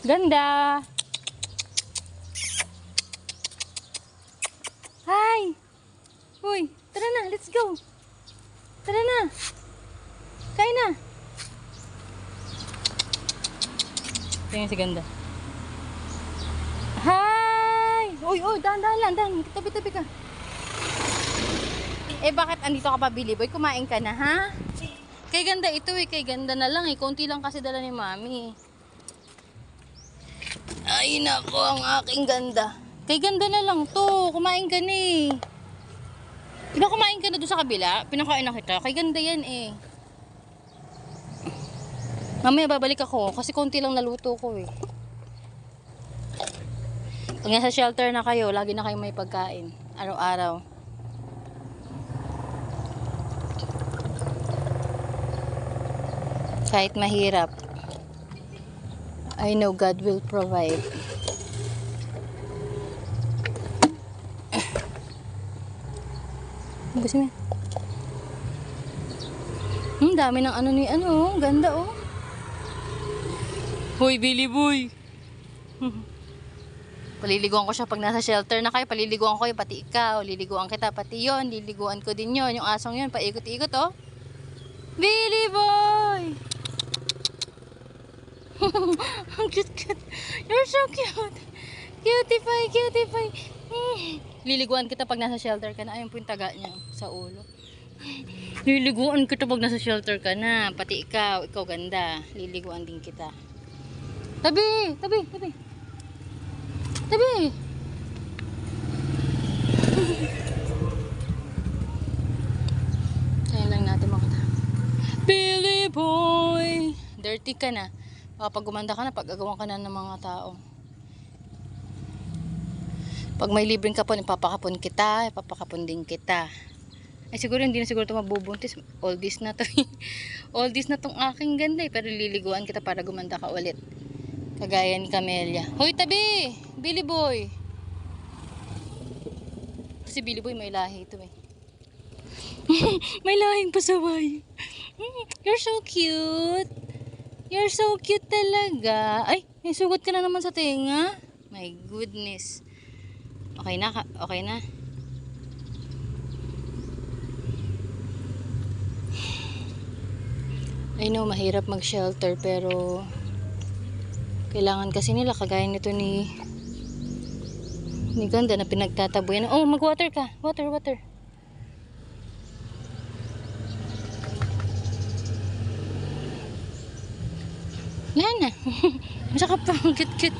Ganda. Hi. Uy, tara na, let's go. Tara na. Kain na. Tingnan si Ganda. Hi. Uy, dahan-dahan lang, dahan. Tabi-tabi ka. Eh, bakit andito ka pa, Billy Boy? Kumain ka na, ha? Kay Ganda ito eh. Kay Ganda na lang eh. Konti lang kasi dala ni Mami. Ay, nako, ang aking Ganda. Kay Ganda na lang to. Kumain ka na eh. Diba kumain ka na doon sa kabila? Pinakain na kita. Kay Ganda yan eh. Mamaya babalik ako. Kasi konti lang naluto ko eh. Pag nasa shelter na kayo, lagi na kayo may pagkain. Araw-araw. Kahit mahirap, I know God will provide. Gusto mo? Dami ng ano ni ano, ganda oh. Hoy, Billy Boy. Paliliguan ko siya pag nasa shelter na kayo. Paliliguan ko kayo, pati ikaw. Liliguan kita, pati yon. Liliguan ko din yon. Yung asong yon, paikot-ikot oh. Billy Boy! Ang cute-cute. You're so cute. Cutie pie, cutie pie. Liliguan kita pag nasa shelter ka na. Ayun po yung taga niya sa ulo. Liliguan kita pag nasa shelter ka na. Pati ikaw. Ikaw ganda. Liliguan din kita. Tabi! Tabi! Tabi! Tabi! Ayan lang natin makita. Billy Boy! Dirty ka na. Pag gumanda ka na, pag gagawan ka na ng mga tao. Pag may libreng kapon, ipapakapon kita, ipapakapon din kita. Ay siguro hindi na siguro ito mabubuntis. All this na to. All this na tong aking ganda eh. Pero liliguan kita para gumanda ka ulit. Kagaya ni Camelia. Hoy tabi! Billy Boy! Kasi Billy Boy may lahi ito eh. May lahing pasaway. You're so cute. You're so cute talaga. Ay, may sugat ka na naman sa tenga. My goodness. Okay na, okay na. I know, mahirap mag-shelter pero kailangan kasi nila kagaya nito ni Ganda na pinagtatabuyan. Oh, mag-water ka. Water, water. Yan na. Masaka pa. Cute-cute.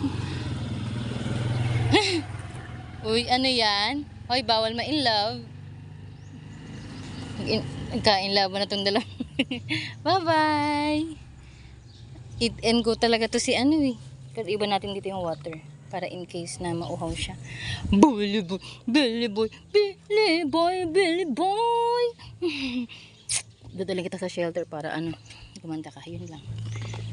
Uy, ano yan? Hoy, bawal ma-in love. Nagka-in love na itong dalawa. Bye-bye. Eat and go talaga to si ano eh. Pero iba natin dito yung water. Para in case na mauhaw siya. Billy boy, Billy boy, Billy boy, Billy boy. Dadaling kita sa shelter para ano, gumanda ka. Yun lang.